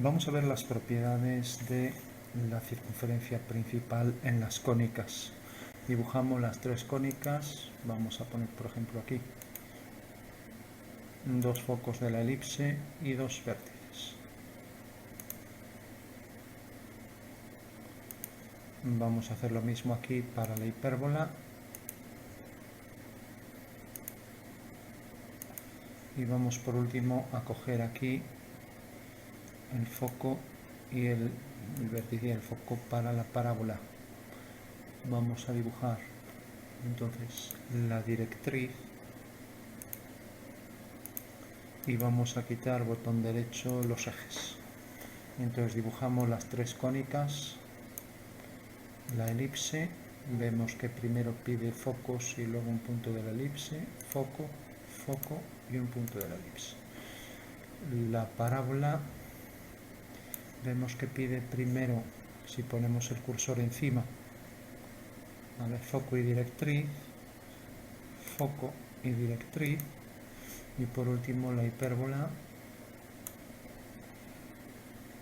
Vamos a ver las propiedades de la circunferencia principal en las cónicas. Dibujamos las tres cónicas, vamos a poner por ejemplo aquí dos focos de la elipse y dos vértices. Vamos a hacer lo mismo aquí para la hipérbola y vamos por último a coger aquí el foco y el vértice y el foco para la parábola. Vamos a dibujar entonces la directriz y vamos a quitar botón derecho los ejes. Entonces dibujamos las tres cónicas, la elipse, vemos que primero pide focos y luego un punto de la elipse, foco, foco y un punto de la elipse. La parábola, vemos que pide primero, si ponemos el cursor encima, ¿vale? Foco y directriz, foco y directriz, y por último la hipérbola,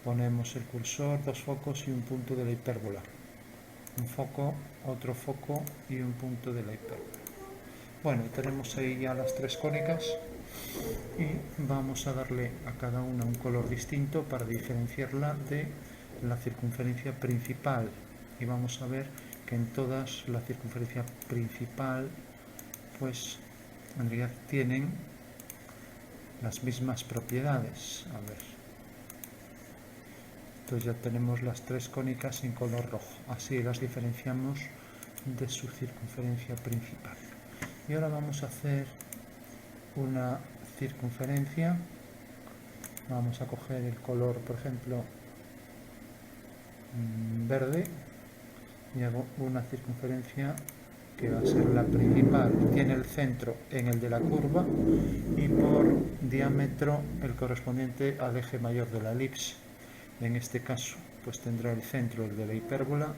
ponemos el cursor, dos focos y un punto de la hipérbola, un foco, otro foco y un punto de la hipérbola. Bueno, tenemos ahí ya las tres cónicas y vamos a darle a cada una un color distinto para diferenciarla de la circunferencia principal, y vamos a ver que en todas la circunferencia principal pues en realidad tienen las mismas propiedades. A ver, entonces ya tenemos las tres cónicas en color rojo, así las diferenciamos de su circunferencia principal. Y ahora vamos a hacer una circunferencia. Vamos a coger el color, por ejemplo, verde, y hago una circunferencia que va a ser la principal. Tiene el centro en el de la curva y por diámetro el correspondiente al eje mayor de la elipse. En este caso pues tendrá el centro el de la hipérbola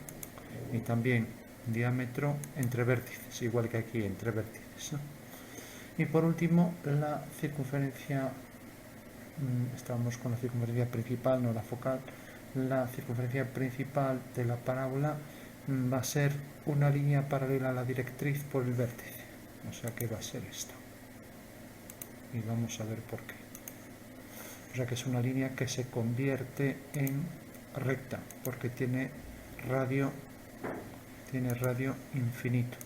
y también diámetro entre vértices, igual que aquí entre vértices, ¿no? Y por último la circunferencia, estamos con la circunferencia principal, no la focal. La circunferencia principal de la parábola va a ser una línea paralela a la directriz por el vértice, o sea que va a ser esta, y vamos a ver por qué. O sea que es una línea que se convierte en recta porque tiene radio infinito.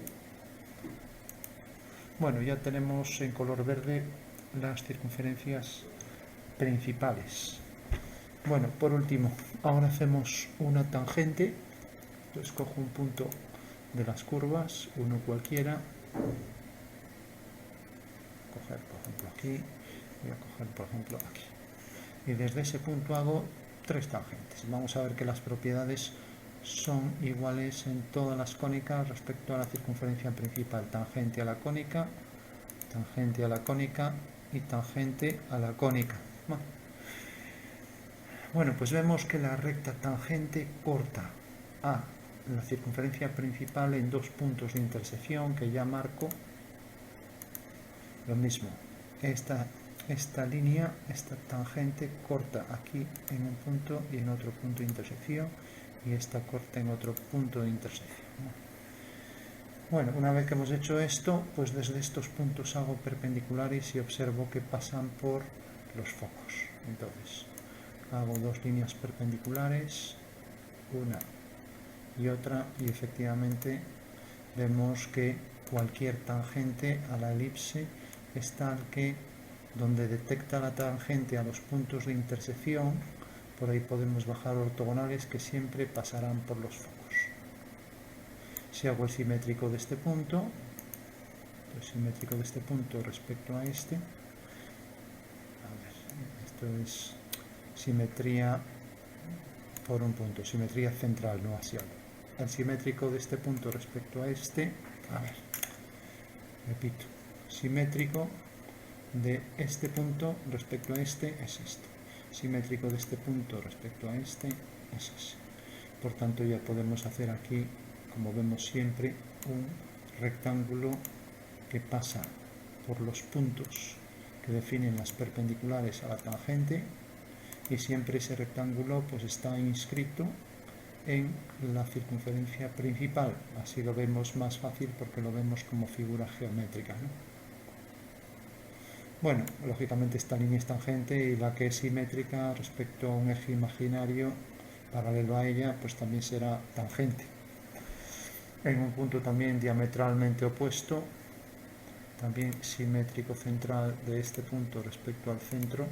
Bueno, ya tenemos en color verde las circunferencias principales. Bueno, por último, ahora hacemos una tangente. Entonces cojo un punto de las curvas, uno cualquiera, coger por ejemplo aquí, voy a coger por ejemplo aquí, y desde ese punto hago tres tangentes. Vamos a ver que las propiedades son iguales en todas las cónicas respecto a la circunferencia principal: tangente a la cónica, tangente a la cónica y tangente a la cónica. Bueno, pues vemos que la recta tangente corta a la circunferencia principal en dos puntos de intersección que ya marco. Lo mismo, esta línea, esta tangente corta aquí en un punto y en otro punto de intersección, y esta corta en otro punto de intersección. Bueno, una vez que hemos hecho esto, pues desde estos puntos hago perpendiculares y observo que pasan por los focos. Entonces hago dos líneas perpendiculares, una y otra, y efectivamente vemos que cualquier tangente a la elipse es tal que donde detecta la tangente a los puntos de intersección, por ahí podemos bajar ortogonales que siempre pasarán por los focos. Si hago el simétrico de este punto, pues simétrico de este punto respecto a este, a ver, esto es simetría por un punto, simetría central, no axial. El simétrico de este punto respecto a este, a ver, repito, simétrico de este punto respecto a este es este, simétrico de este punto respecto a este es ese. Por tanto ya podemos hacer aquí, como vemos siempre, un rectángulo que pasa por los puntos que definen las perpendiculares a la tangente y siempre ese rectángulo pues está inscrito en la circunferencia principal. Así lo vemos más fácil porque lo vemos como figura geométrica, ¿no? Bueno, lógicamente esta línea es tangente y la que es simétrica respecto a un eje imaginario paralelo a ella, pues también será tangente. En un punto también diametralmente opuesto, también simétrico central de este punto respecto al centro.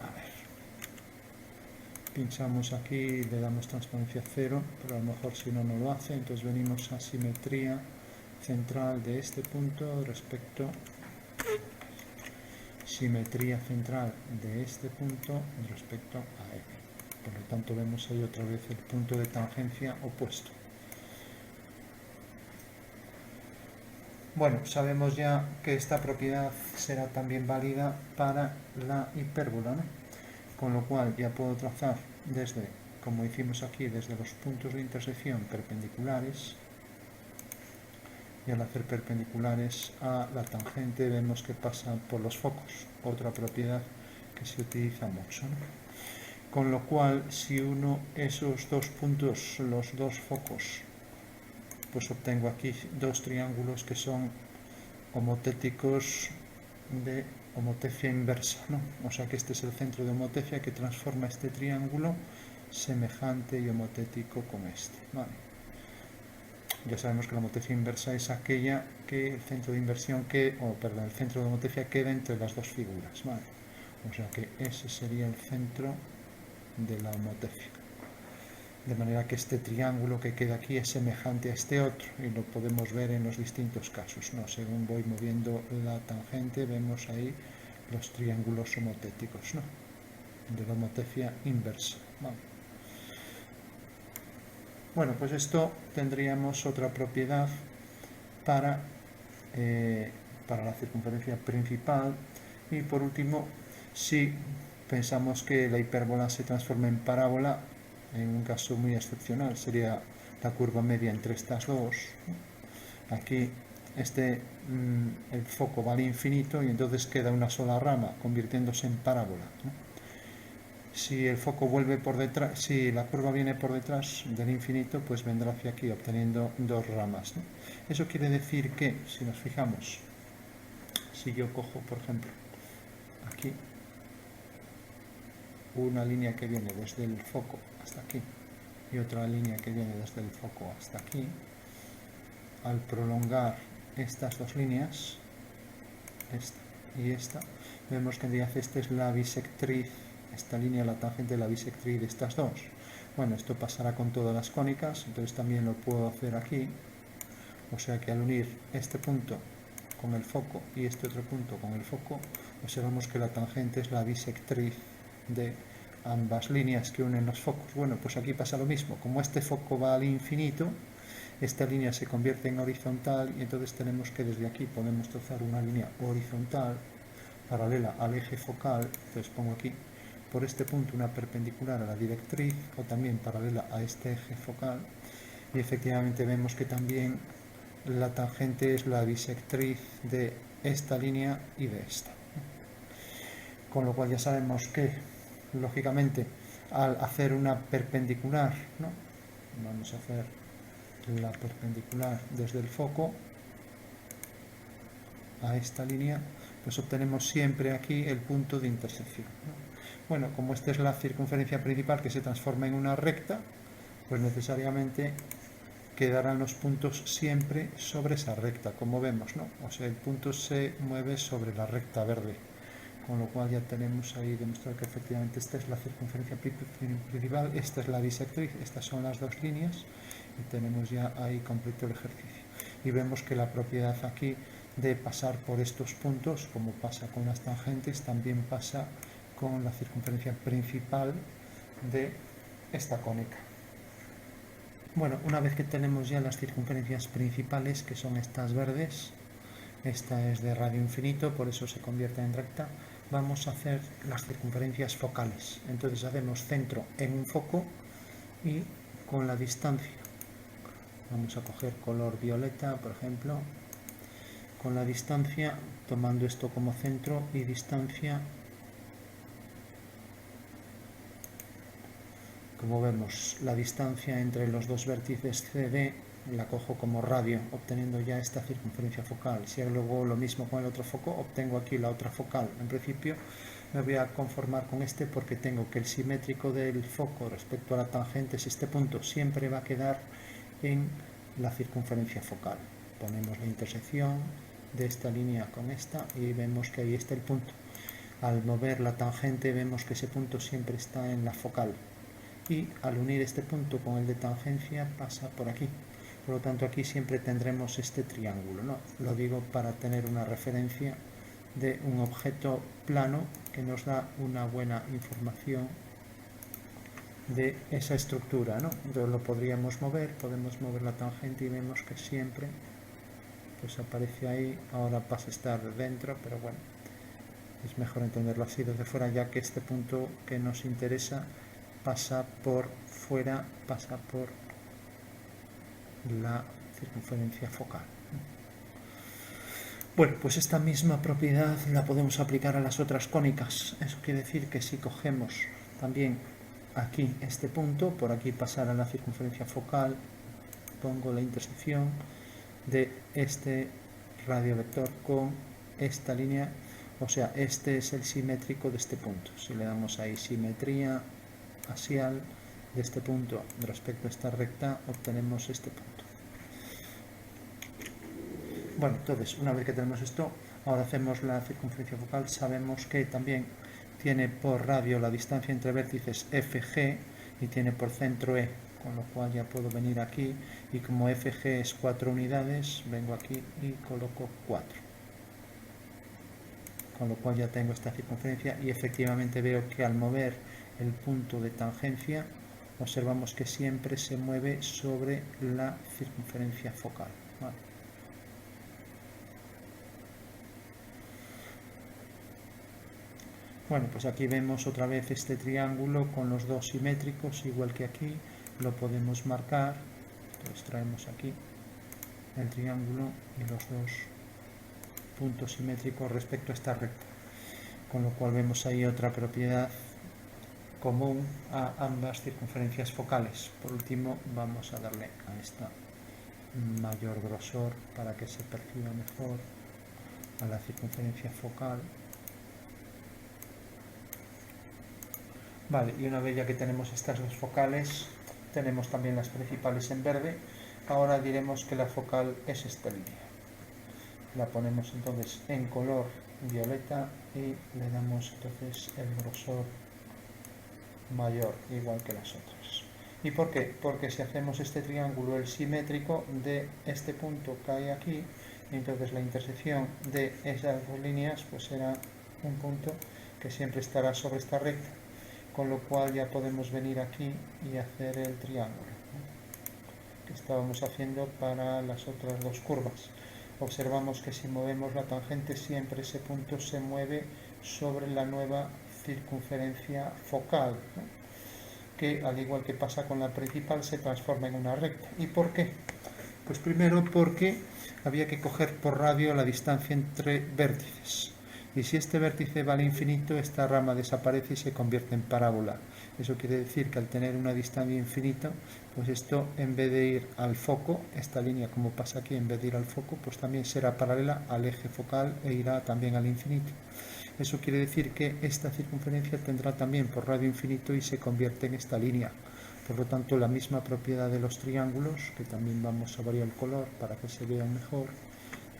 A ver, pinchamos aquí, le damos transparencia 0, pero a lo mejor si no, no lo hace. Entonces venimos a simetría central de este punto respecto simetría central de este punto respecto a él. Por lo tanto vemos ahí otra vez el punto de tangencia opuesto. Bueno, sabemos ya que esta propiedad será también válida para la hipérbola, ¿no? Con lo cual ya puedo trazar desde, como hicimos aquí, desde los puntos de intersección perpendiculares, y al hacer perpendiculares a la tangente vemos que pasan por los focos, otra propiedad que se utiliza mucho, ¿no? Con lo cual, si uno esos dos puntos, los dos focos, pues obtengo aquí dos triángulos que son homotéticos de homotefia inversa, ¿no? O sea que este es el centro de homotefia que transforma este triángulo semejante y homotético con este, ¿vale? Ya sabemos que la homotefia inversa es aquella que el centro de inversión el centro de homotefia queda entre las dos figuras, ¿vale? O sea que ese sería el centro de la homotefia. De manera que este triángulo que queda aquí es semejante a este otro y lo podemos ver en los distintos casos, ¿no? Según voy moviendo la tangente vemos ahí los triángulos homotéticos, ¿no? De la homotefia inversa, ¿vale? Bueno, pues esto tendríamos otra propiedad para la circunferencia principal. Y por último, si pensamos que la hipérbola se transforma en parábola, en un caso muy excepcional sería la curva media entre estas dos. Aquí el foco va al infinito y entonces queda una sola rama convirtiéndose en parábola, ¿no? Si el foco vuelve por detrás, si la curva viene por detrás del infinito, pues vendrá hacia aquí obteniendo dos ramas, ¿no? Eso quiere decir que, si nos fijamos, si yo cojo, por ejemplo, aquí una línea que viene desde el foco hasta aquí y otra línea que viene desde el foco hasta aquí, al prolongar estas dos líneas, esta y esta, vemos que en realidad esta es la bisectriz, esta línea la tangente de la bisectriz de estas dos. Bueno, esto pasará con todas las cónicas, entonces también lo puedo hacer aquí. O sea que al unir este punto con el foco y este otro punto con el foco, observamos que la tangente es la bisectriz de ambas líneas que unen los focos. Bueno, pues aquí pasa lo mismo. Como este foco va al infinito, esta línea se convierte en horizontal y entonces tenemos que desde aquí podemos trazar una línea horizontal paralela al eje focal. Entonces pongo aquí por este punto una perpendicular a la directriz o también paralela a este eje focal y efectivamente vemos que también la tangente es la bisectriz de esta línea y de esta. Con lo cual ya sabemos que, lógicamente, al hacer una perpendicular, ¿no? Vamos a hacer la perpendicular desde el foco a esta línea, pues obtenemos siempre aquí el punto de intersección, ¿no? Bueno, como esta es la circunferencia principal que se transforma en una recta, pues necesariamente quedarán los puntos siempre sobre esa recta, como vemos, ¿no? O sea, el punto se mueve sobre la recta verde, con lo cual ya tenemos ahí demostrado que efectivamente esta es la circunferencia principal, esta es la bisectriz, estas son las dos líneas y tenemos ya ahí completo el ejercicio. Y vemos que la propiedad aquí de pasar por estos puntos, como pasa con las tangentes, también pasa con la circunferencia principal de esta cónica. Bueno, una vez que tenemos ya las circunferencias principales, que son estas verdes, esta es de radio infinito, por eso se convierte en recta, vamos a hacer las circunferencias focales. Entonces hacemos centro en un foco y con la distancia, vamos a coger color violeta, por ejemplo, con la distancia, tomando esto como centro y distancia Como vemos, la distancia entre los dos vértices CD la cojo como radio, obteniendo ya esta circunferencia focal. Si hago luego lo mismo con el otro foco, obtengo aquí la otra focal. En principio me voy a conformar con este porque tengo que el simétrico del foco respecto a la tangente es este punto, siempre va a quedar en la circunferencia focal. Ponemos la intersección de esta línea con esta y vemos que ahí está el punto. Al mover la tangente vemos que ese punto siempre está en la focal y al unir este punto con el de tangencia pasa por aquí. Por lo tanto, aquí siempre tendremos este triángulo, ¿no? Lo digo para tener una referencia de un objeto plano que nos da una buena información de esa estructura, ¿no? Entonces lo podríamos mover, podemos mover la tangente y vemos que siempre pues aparece ahí. Ahora pasa a estar dentro, pero bueno, es mejor entenderlo así desde fuera, ya que este punto que nos interesa pasa por fuera, pasa por la circunferencia focal. Bueno, pues esta misma propiedad la podemos aplicar a las otras cónicas. Eso quiere decir que si cogemos también aquí este punto, por aquí pasar a la circunferencia focal, pongo la intersección de este radiovector con esta línea, o sea, este es el simétrico de este punto. Si le damos ahí simetría axial de este punto respecto a esta recta, obtenemos este punto. Bueno, entonces, una vez que tenemos esto, ahora hacemos la circunferencia focal. Sabemos que también tiene por radio la distancia entre vértices FG y tiene por centro E, con lo cual ya puedo venir aquí y como FG es 4 unidades, vengo aquí y coloco 4. Con lo cual ya tengo esta circunferencia y efectivamente veo que al mover el punto de tangencia observamos que siempre se mueve sobre la circunferencia focal. ¿Vale? Bueno, pues aquí vemos otra vez este triángulo con los dos simétricos, igual que aquí, lo podemos marcar. Entonces traemos aquí el triángulo y los dos puntos simétricos respecto a esta recta. Con lo cual vemos ahí otra propiedad común a ambas circunferencias focales. Por último, vamos a darle a esta mayor grosor para que se perciba mejor a la circunferencia focal. Vale, y una vez ya que tenemos estas dos focales, tenemos también las principales en verde. Ahora diremos que la focal es esta línea. La ponemos entonces en color violeta y le damos entonces el grosor mayor, igual que las otras. ¿Y por qué? Porque si hacemos este triángulo, el simétrico de este punto cae aquí, y entonces la intersección de esas dos líneas pues será un punto que siempre estará sobre esta recta. Con lo cual ya podemos venir aquí y hacer el triángulo, ¿no?, que estábamos haciendo para las otras dos curvas. Observamos que si movemos la tangente siempre ese punto se mueve sobre la nueva circunferencia focal, ¿no?, que al igual que pasa con la principal se transforma en una recta. ¿Y por qué? Pues primero porque había que coger por radio la distancia entre vértices. Y si este vértice va al infinito, esta rama desaparece y se convierte en parábola. Eso quiere decir que al tener una distancia infinita, pues esto en vez de ir al foco, esta línea como pasa aquí, en vez de ir al foco, pues también será paralela al eje focal e irá también al infinito. Eso quiere decir que esta circunferencia tendrá también por radio infinito y se convierte en esta línea. Por lo tanto, la misma propiedad de los triángulos, que también vamos a variar el color para que se vean mejor.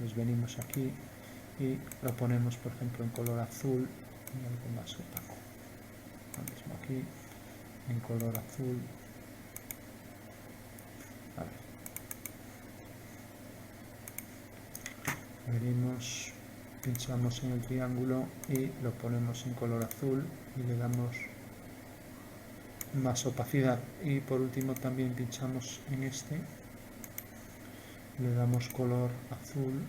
Nos venimos aquí y lo ponemos, por ejemplo, en color azul y algo más opaco. Lo mismo aquí, en color azul. A ver. Venimos, pinchamos en el triángulo y lo ponemos en color azul y le damos más opacidad. Y por último también pinchamos en este, le damos color azul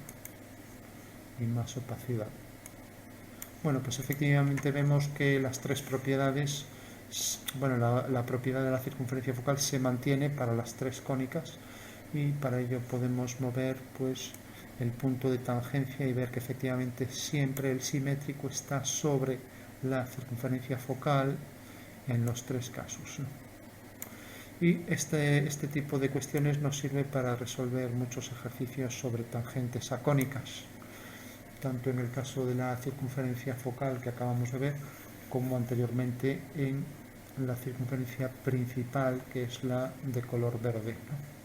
y más opacidad. Bueno, pues efectivamente vemos que las tres propiedades, bueno, la propiedad de la circunferencia focal se mantiene para las tres cónicas y para ello podemos mover pues el punto de tangencia y ver que efectivamente siempre el simétrico está sobre la circunferencia focal en los tres casos, ¿no? Y este tipo de cuestiones nos sirve para resolver muchos ejercicios sobre tangentes acónicas, tanto en el caso de la circunferencia focal que acabamos de ver, como anteriormente en la circunferencia principal, que es la de color verde, ¿no?